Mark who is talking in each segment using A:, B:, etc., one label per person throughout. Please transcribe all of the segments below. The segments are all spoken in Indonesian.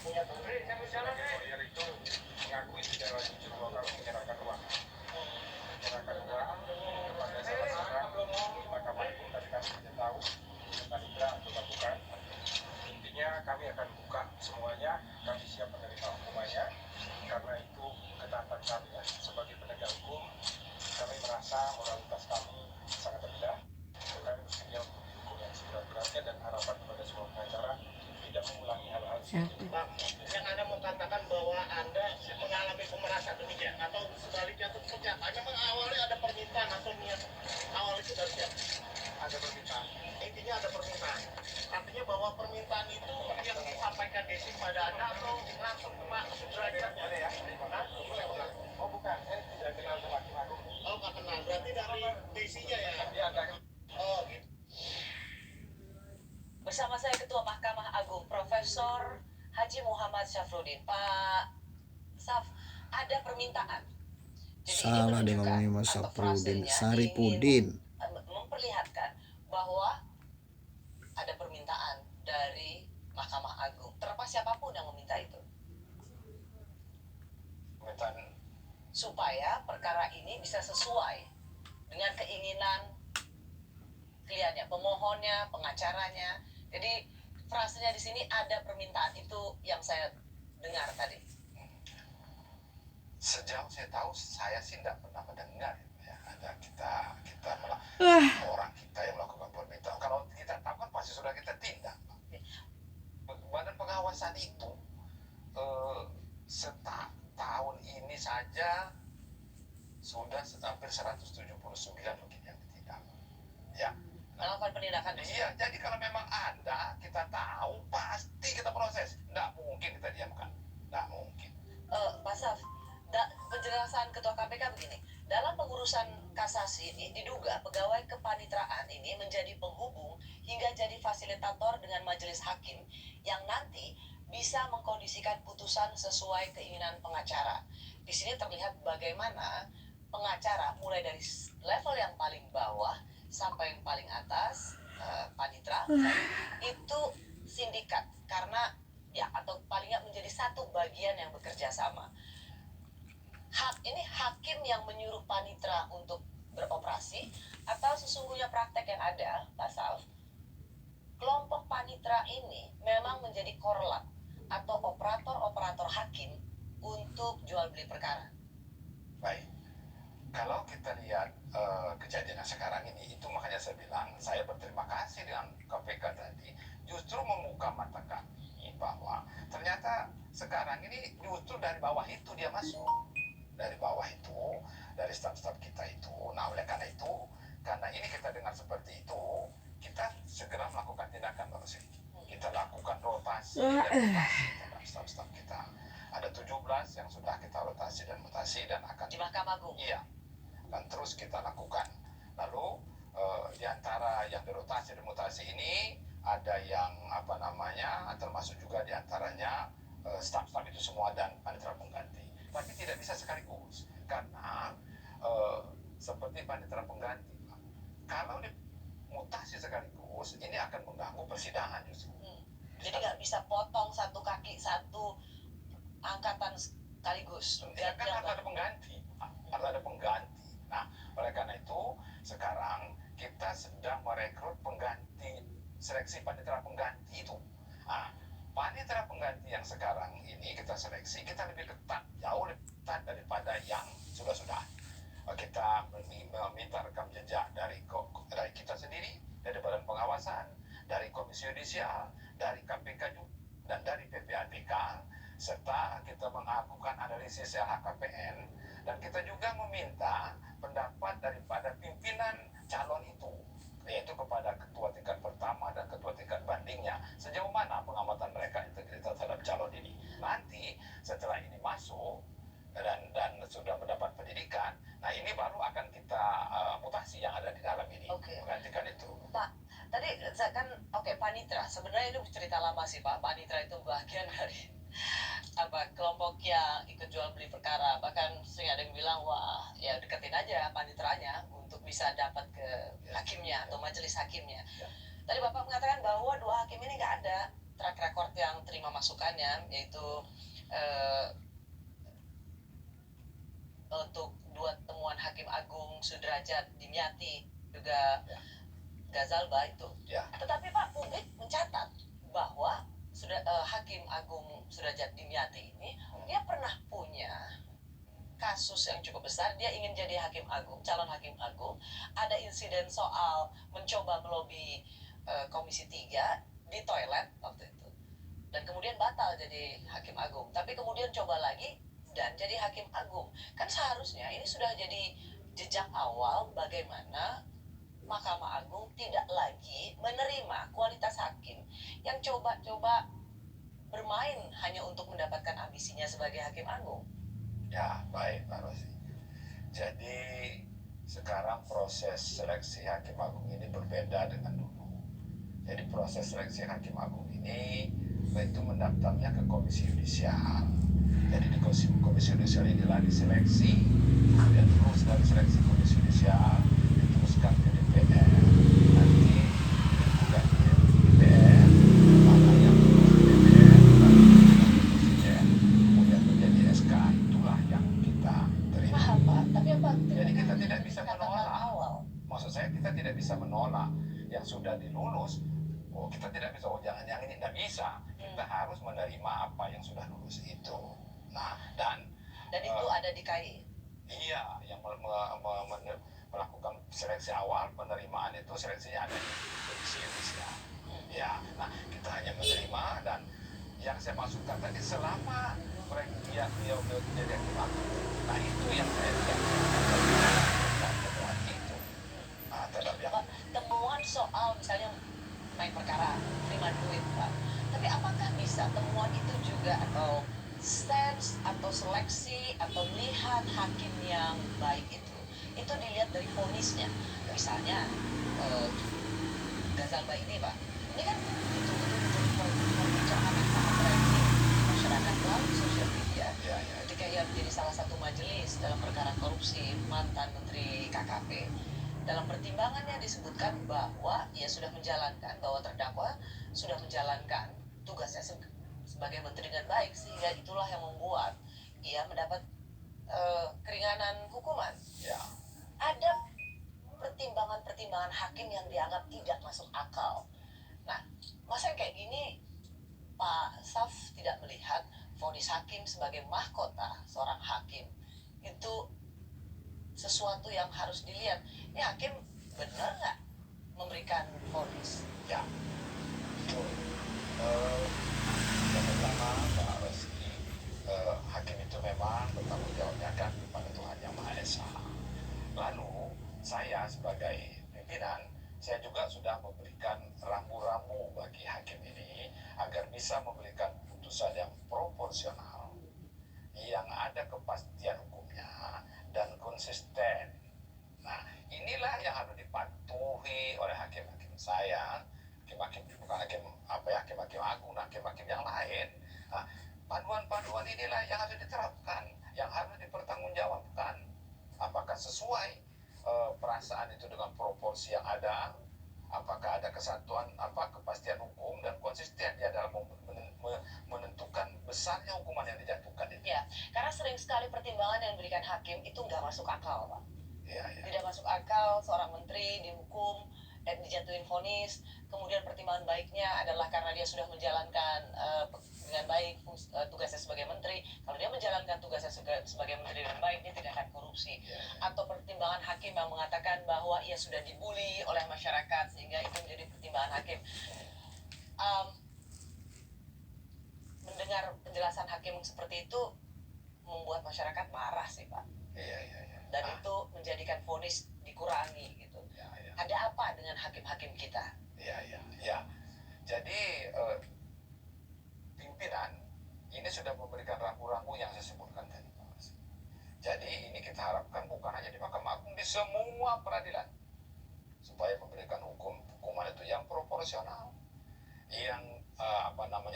A: Lawyer itu mengakui secara jujur bahwa kami menyerahkan uang kepada salah seorang di Mahkamah Agung. Tadi kami tidak tahu Panitra atau bukan. Intinya kami akan buka semuanya, kami siap menerima hukumannya, karena itu ketaatan kami ya. Sebagai penegak hukum, kami merasa moralitas kami sangat rendah. Kami bersedia untuk dihukum yang seberat-beratnya dan harapan kepada semua pengacara tidak mengulangi hal-hal seperti itu.
B: Pak, yang Anda mau katakan bahwa Anda mengalami pemerasan demikian atau sebaliknya itu seperti apa? Memang awalnya ada permintaan atau niat awal itu dari siapa?
A: Ada permintaan.
B: Intinya ada permintaan. Artinya bahwa permintaan itu yang disampaikan Desi pada Anda atau langsung ke Pak Sudrajat?
A: Ada ya?
B: Hah?
A: Oh bukan, saya tidak kenal sama Hakim Agung.
B: Oh, nggak kenal. Berarti dari Desinya ya?
A: Dia ada.
B: Oh, gitu.
C: Bersama saya Ketua Mahkamah Agung Profesor Haji Muhammad Syafruddin. Pak Saf, ada permintaan. Jadi
D: Salah dia ngomongnya Mas Syafruddin, Saripudin.
C: Memperlihatkan bahwa ada permintaan dari Mahkamah Agung. Terlepas siapapun yang meminta itu.
A: Permintaan
C: Supaya perkara ini bisa sesuai dengan keinginan kliennya, pemohonnya, pengacaranya. Jadi frasenya di sini ada permintaan, itu yang saya dengar tadi.
A: sejauh saya tahu, saya sih tidak pernah mendengar ya ada kita orang kita yang melakukan permintaan. Kalau kita tahu kan pasti sudah kita tindak. Badan pengawasan itu setahun ini saja sudah hampir 179 mungkin yang ditindak. Ya.
C: Melakukan penindakan.
A: Iya, jadi kalau memang ada, kita tahu pasti kita proses. Tidak mungkin kita diamkan. Tidak mungkin.
C: Pak Saf, penjelasan Ketua KPK begini. Dalam pengurusan kasasi ini diduga pegawai kepanitraan ini menjadi penghubung hingga jadi fasilitator dengan majelis hakim yang nanti bisa mengkondisikan putusan sesuai keinginan pengacara. Di sini terlihat bagaimana pengacara mulai dari level yang paling bawah sampai yang paling atas, panitra itu sindikat, karena ya atau paling nggak menjadi satu bagian yang bekerja sama. Ini hakim yang menyuruh panitra untuk beroperasi atau sesungguhnya praktek yang ada, Pak Saf, kelompok panitra ini memang menjadi korlap atau operator-operator hakim untuk jual beli perkara.
A: Baik, kalau kita lihat kejadian yang sekarang ini, itu makanya saya bilang, saya berterima kasih dengan KPK tadi, justru membuka mata kami bahwa ternyata sekarang ini justru dari bawah itu dia masuk. Dari bawah itu, dari staf-staf kita itu. Nah, oleh karena itu, karena ini kita dengar seperti itu, kita segera melakukan tindakan bagus ini. Kita lakukan rotasi terhadap staf-staf kita. Ada 17 yang sudah kita rotasi dan mutasi dan akan
C: Di Mahkamah Agung?
A: Iya, akan terus kita lakukan. Lalu di antara yang dirotasi dan mutasi ini ada yang termasuk juga di antaranya staf-staf itu semua dan panitera pengganti. Tapi tidak bisa sekaligus karena seperti panitera pengganti, kalau dimutasi sekaligus ini akan mengganggu persidangan justru.
C: Jadi nggak bisa potong satu kaki satu angkatan sekaligus.
A: Ya kan harus ada pengganti, harus ada pengganti. Nah, oleh karena itu sekarang kita sedang merekrut pengganti, seleksi panitera pengganti itu. Nah, panitera pengganti yang sekarang ini kita seleksi, kita lebih ketat, jauh lebih ketat daripada yang sudah-sudah. Kita meminta rekam jejak dari kita sendiri, dari Badan Pengawasan, dari Komisi Yudisial, dari KPK juga, dan dari PPATK, serta kita melakukan analisis LHKPN, dan kita juga meminta pendapat daripada pimpinan calon itu, yaitu kepada ketua tingkat pertama dan ketua tingkat bandingnya, sejauh mana pengamatan mereka integritas terhadap calon ini. Nanti setelah ini masuk dan sudah mendapat pendidikan, nah ini baru akan kita mutasi yang ada di dalam ini, menggantikan itu.
C: Pak, tadi saya kan panitra, sebenarnya itu cerita lama sih Pak. Panitra itu bagian dari kelompok yang ikut jual beli perkara. Bahkan sering ada yang bilang, wah ya deketin aja panitranya untuk bisa dapat ke hakimnya atau majelis hakimnya. Tadi Bapak mengatakan bahwa dua hakim ini nggak ada, track record yang terima masukannya, yaitu eh, untuk 2 temuan Hakim Agung Sudrajat Dimyati juga Gazalba itu.
A: Ya.
C: Tetapi Pak, publik mencatat bahwa Hakim Agung Sudrajat Dimyati ini dia pernah punya kasus yang cukup besar. Dia ingin jadi hakim agung, calon hakim agung. Ada insiden soal mencoba melobi Komisi 3 di toilet waktu itu. Dan kemudian batal jadi hakim agung. Tapi kemudian coba lagi dan jadi hakim agung. Kan seharusnya ini sudah jadi jejak awal bagaimana Mahkamah Agung tidak lagi menerima kualitas hakim yang coba-coba bermain hanya untuk mendapatkan ambisinya sebagai hakim agung.
A: Ya, baik Pak Rosi. Jadi sekarang proses seleksi Hakim Agung ini berbeda dengan dulu. Jadi proses seleksi Hakim Agung ini itu mendaftarnya ke Komisi Yudisial. Jadi di Komisi Yudisial inilah diseleksi, kemudian terus dari seleksi Komisi Yudisial diteruskan ke DPR. Nanti bukan di DPR, mana yang terus di DPR, lalu Presiden, kemudian menjadi SK. Itulah yang kita terima.
C: Paham Pak, tapi apa?
A: Jadi kita tidak bisa
C: Katakan
A: menolak.
C: awal.
A: Maksud saya kita tidak bisa menolak yang sudah dilulus. Oh, kita tidak bisa, oh jangan yang ini, tidak bisa. Kita harus menerima apa yang sudah lulus itu. Nah, dan
C: itu ada di KI.
A: iya, yang melakukan seleksi awal, penerimaan itu seleksinya ada di Komisi Yudisial. Ya, nah kita hanya menerima, dan yang saya maksudkan tadi selama beliau menjadi hakim agung, nah itu yang saya tidak temuan itu. Nah, terhadap yang
C: Pak, temuan soal misalnya main perkara, terima duit Pak. Tapi apakah bisa temuan itu juga atau stats atau seleksi atau lihat hakim yang baik itu dilihat dari vonisnya. Misalnya Gazalba ini Pak, ini kan betul-betul perbincangan yang sangat trending di masyarakat melalui sosial media.
A: ya.
C: Ketika ia menjadi salah satu majelis dalam perkara korupsi mantan Menteri KKP, dalam pertimbangannya disebutkan bahwa ia sudah menjalankan, bahwa terdakwa sudah menjalankan tugasnya sebagai menteri dengan baik, sehingga itulah yang membuat ia mendapat keringanan hukuman.
A: Ya.
C: Ada pertimbangan-pertimbangan hakim yang dianggap tidak masuk akal. Nah, masa yang kayak gini Pak Saf tidak melihat vonis hakim sebagai mahkota seorang hakim itu sesuatu yang harus dilihat. Ini hakim benar nggak memberikan vonis?
A: Ya, betul. Yang pertama, Pak Rosi, hakim itu memang bertanggung jawabnya kan pada Tuhan Yang Maha Esa. Lalu, saya sebagai pimpinan, saya juga sudah memberikan rambu-rambu bagi hakim ini agar bisa memberikan putusan yang proporsional, yang ada kepastian hukumnya, dan konsisten. Nah, inilah yang harus dipatuhi oleh hakim-hakim saya, hakim-hakim bukan hakim-hakim agung, hakim-hakim yang lain. Nah, panduan-panduan inilah yang harus diterapkan, yang harus dipertanggungjawabkan. Apakah sesuai perasaan itu dengan proporsi yang ada? Apakah ada kesatuan, kepastian hukum dan konsisten ya dalam menentukan besarnya hukuman yang dijatuhkan itu?
C: Ya, karena sering sekali pertimbangan yang diberikan hakim itu nggak masuk akal, Pak.
A: Ya.
C: Tidak masuk akal seorang menteri dihukum dan dijatuhin vonis, kemudian pertimbangan baiknya adalah karena dia sudah menjalankan dengan baik tugasnya sebagai menteri. Kalau dia menjalankan tugasnya sebagai menteri dengan baik, dia tidak akan korupsi. Atau pertimbangan hakim yang mengatakan bahwa ia sudah dibully oleh masyarakat sehingga itu menjadi pertimbangan hakim. Mendengar penjelasan hakim seperti itu membuat masyarakat marah sih Pak.
A: Iya.
C: Dan itu menjadikan vonis dikurangi gitu.
A: Ya.
C: Ada apa dengan hakim-hakim kita?
A: Ya. Jadi pimpinan ini sudah memberikan rambu-rambu yang saya sebutkan tadi, Pak Mas. Jadi ini kita harapkan bukan hanya di Mahkamah Agung, di semua peradilan, supaya memberikan hukuman itu yang proporsional, yang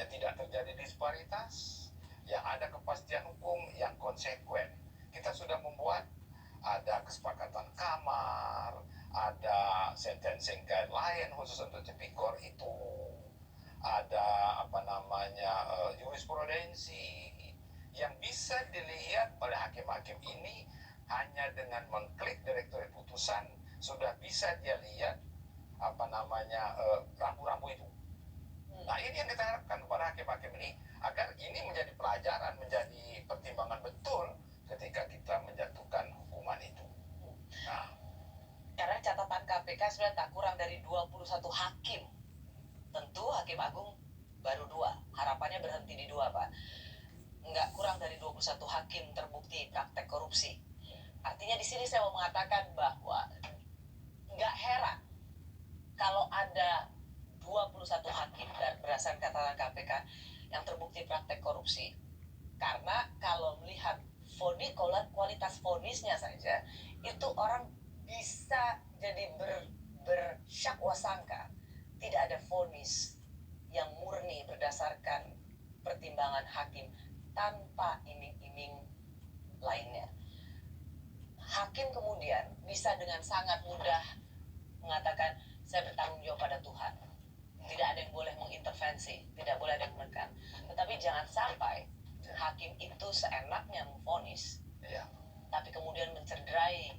A: tidak terjadi disparitas, yang ada kepastian hukum, yang konsekuen. Kita sudah membuat ada kesepakatan kamar, ada sentencing guideline khusus untuk tipikor itu. ada jurisprudensi yang bisa dilihat oleh hakim-hakim ini hanya dengan mengklik direktorat putusan sudah bisa dia lihat rambu-rambu itu. Nah, ini yang kita harapkan kepada hakim-hakim ini agar ini menjadi pelajaran, menjadi pertimbangan betul ketika kita menjatuhkan hukuman itu. Nah,
C: Karena catatan KPK sebenarnya tak kurang dari 21 hakim. Tentu Hakim Agung baru 2. Harapannya berhenti di 2, Pak. Nggak kurang dari 21 hakim terbukti praktek korupsi. Artinya di sini saya mau mengatakan bahwa nggak heran kalau ada 21 hakim berdasarkan catatan KPK yang terbukti praktek korupsi. Karena kalau melihat kualitas vonisnya saja, itu orang bisa jadi bersyakwa-sangka. Tidak ada vonis yang murni berdasarkan pertimbangan hakim tanpa iming-iming lainnya. Hakim kemudian bisa dengan sangat mudah mengatakan, saya bertanggung jawab pada Tuhan. Tidak ada yang boleh mengintervensi, tidak boleh ada yang menekan. Tetapi jangan sampai hakim itu seenaknya memvonis,
A: ya,
C: tapi kemudian mencederai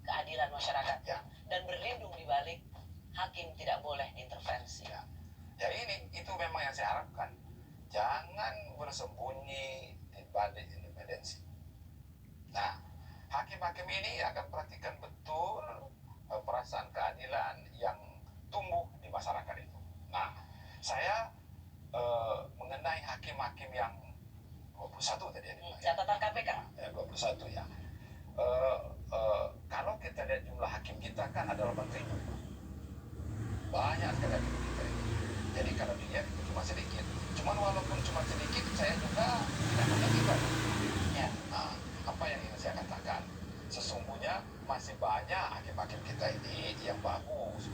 C: keadilan masyarakat
A: ya.
C: dan berlindung di balik hakim tidak boleh diintervensi.
A: Ya. Ya, itu memang yang saya harapkan. Jangan bersembunyi di balik independensi. Nah, hakim-hakim ini akan perhatikan betul perasaan keadilan yang tumbuh di masyarakat itu. Nah, saya mengenai hakim-hakim yang 21 tadi ya.
C: Catatan KPK.
A: Ya, 21 ya. Kalau kita lihat jumlah hakim kita kan ada 8.000. Banyak sekali hakim kita ini. Jadi kalau dilihat itu cuma sedikit. Cuman walaupun cuma sedikit, saya juga tidak mengagetkan.
C: Ya.
A: Nah, apa yang ingin saya katakan? Sesungguhnya masih banyak hakim-hakim kita ini yang bagus.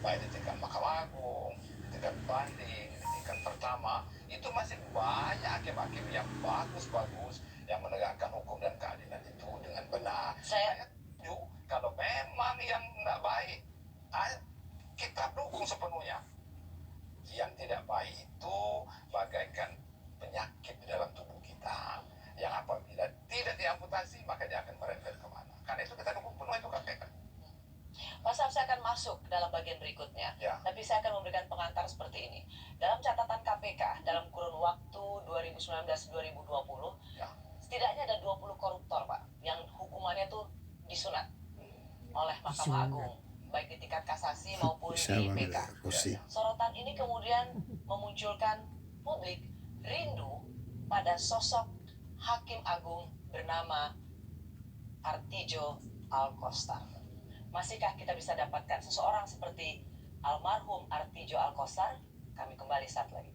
A: Baik di tingkat Mahkamah Agung, di tingkat banding, di tingkat pertama, itu masih banyak hakim-hakim yang bagus-bagus yang menegakkan hukum dan keadilan itu dengan benar.
C: Saya
A: setuju kalau memang yang nggak baik, kita dukung sepenuhnya. Yang tidak baik itu bagaikan penyakit di dalam tubuh kita, yang apabila tidak diamputasi maka dia akan merembet kemana. Karena itu kita dukung penuh itu KPK.
C: Pak Sam, saya akan masuk dalam bagian berikutnya.
A: Ya.
C: Tapi saya akan memberikan pengantar seperti ini. Dalam catatan KPK, dalam kurun waktu 2019-2020,
A: Ya.
C: setidaknya ada 20 koruptor, Pak, yang hukumannya tuh disunat oleh Mahkamah Agung, baik di tingkat kasasi maupun
D: Bisa
C: di
D: banget
C: PK.
D: kursi.
C: Sorotan ini kemudian memunculkan publik rindu pada sosok Hakim Agung bernama Artijo Alkostar. Masihkah kita bisa dapatkan seseorang seperti almarhum Artijo Alkostar? Kami kembali saat lagi.